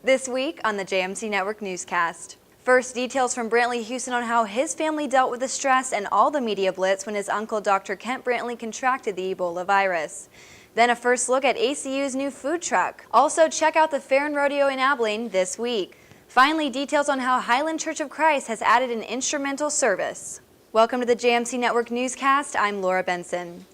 This week on the JMC Network Newscast. First, details from Brantly Houston on how his family dealt with the stress and all the media blitz when his uncle, Dr. Kent Brantly, contracted the Ebola virus. Then a first look at ACU's new food truck. Also, check out the Fair and Rodeo in Abilene this week. Finally, details on how Highland Church of Christ has added an instrumental service. Welcome to the JMC Network Newscast. I'm Laura Benson.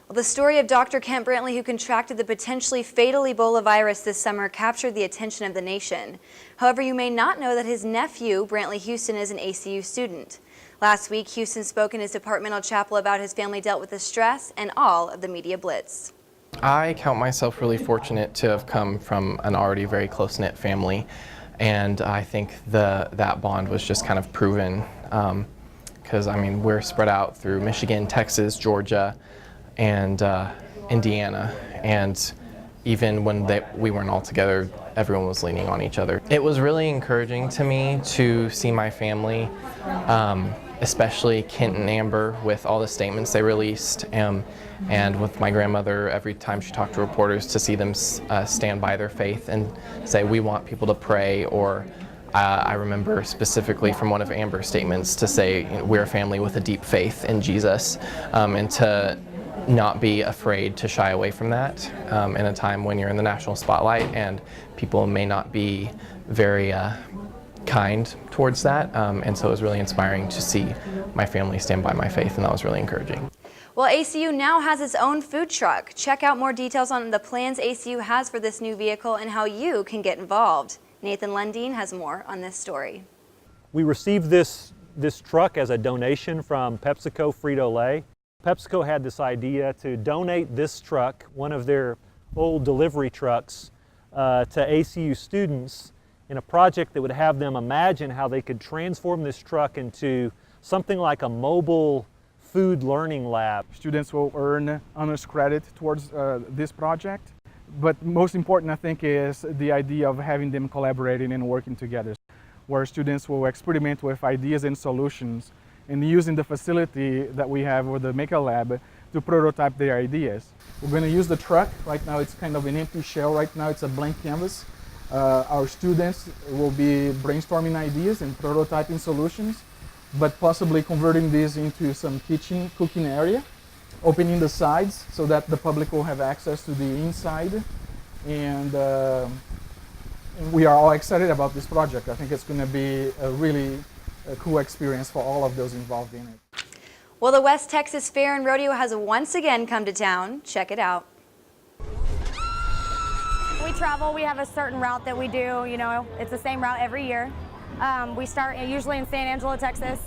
Well, the story of Dr. Kent Brantly, who contracted the potentially fatal Ebola virus this summer, captured the attention of the nation. However, you may not know that his nephew, Brantly Houston, is an ACU student. Last week, Houston spoke in his departmental chapel about his family dealt with the stress and all of the media blitz. I count myself really fortunate to have come from an already very close-knit family, and I think that bond was just kind of proven because, we're spread out through Michigan, Texas, Georgia, and Indiana, and even when we weren't all together, everyone was leaning on each other. It was really encouraging to me to see my family, especially Kent and Amber, with all the statements they released, and with my grandmother, every time she talked to reporters, to see them stand by their faith and say, we want people to pray, or I remember specifically from one of Amber's statements to say, we're a family with a deep faith in Jesus, and to not be afraid to shy away from that in a time when you're in the national spotlight and people may not be very kind towards that. And so it was really inspiring to see my family stand by my faith, and that was really encouraging. Well, ACU now has its own food truck. Check out more details on the plans ACU has for this new vehicle and how you can get involved. Nathan Lundeen has more on this story. We received this truck as a donation from PepsiCo Frito-Lay. PepsiCo had this idea to donate this truck, one of their old delivery trucks, to ACU students in a project that would have them imagine how they could transform this truck into something like a mobile food learning lab. Students will earn honors credit towards this project, but most important, I think, is the idea of having them collaborating and working together, where students will experiment with ideas and solutions and using the facility that we have with the Maker Lab to prototype their ideas. We're going to use the truck. Right now it's kind of an empty shell. Right now it's a blank canvas. Our students will be brainstorming ideas and prototyping solutions, but possibly converting these into some cooking area, opening the sides so that the public will have access to the inside. And we are all excited about this project. I think it's going to be a really cool experience for all of those involved in it. Well, the West Texas Fair and Rodeo has once again come to town. Check it out. We travel, we have a certain route that we do, it's the same route every year. We start usually in San Angelo, Texas,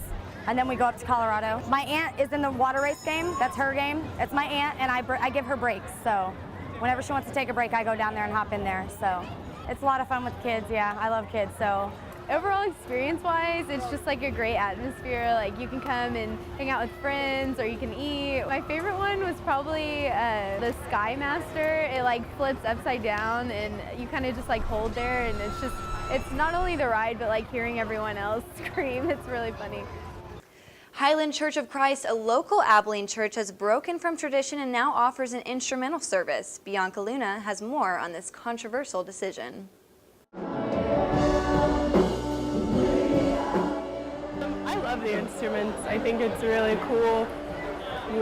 and then we go up to Colorado. My aunt is in the water race game, that's her game. It's my aunt, and I give her breaks, so whenever she wants to take a break, I go down there and hop in there. So it's a lot of fun with kids, yeah, I love kids, so. Overall experience-wise, it's just like a great atmosphere. Like you can come and hang out with friends, or you can eat. My favorite one was probably the Sky Master. It like flips upside down, and you kind of just like hold there, and it's not only the ride, but like hearing everyone else scream. It's really funny. Highland Church of Christ, a local Abilene church, has broken from tradition and now offers an instrumental service. Bianca Luna has more on this controversial decision. I love the instruments. I think it's a really cool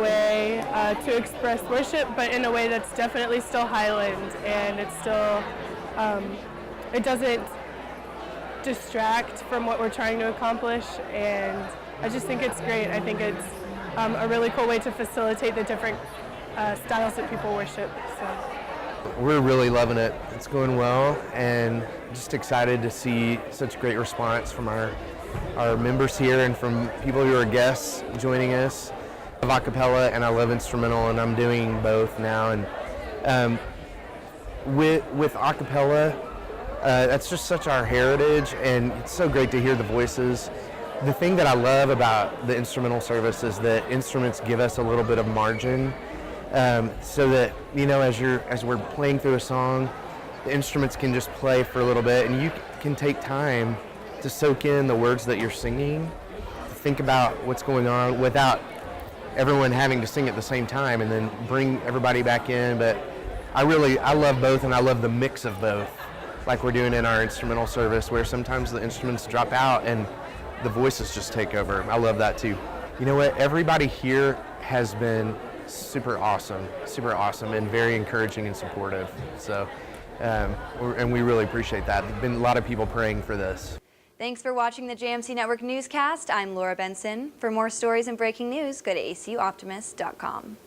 way to express worship, but in a way that's definitely still Highland, and it's still, it doesn't distract from what we're trying to accomplish, and I just think it's great. I think it's a really cool way to facilitate the different styles that people worship. So. We're really loving it. It's going well, and just excited to see such great response from our members here and from people who are guests joining us. I love acapella and I love instrumental, and I'm doing both now. And with acapella, that's just such our heritage, and it's so great to hear the voices. The thing that I love about the instrumental service is that instruments give us a little bit of margin, so that as we're playing through a song, the instruments can just play for a little bit, and you can take time to soak in the words that you're singing, to think about what's going on without everyone having to sing at the same time, and then bring everybody back in. But I love both, and I love the mix of both. like we're doing in our instrumental service, where sometimes the instruments drop out and the voices just take over. I love that too. You know what? Everybody here has been super awesome, and very encouraging and supportive. So, and we really appreciate that. There've been a lot of people praying for this. Thanks for watching the JMC Network Newscast. I'm Laura Benson. For more stories and breaking news, go to acuoptimist.com.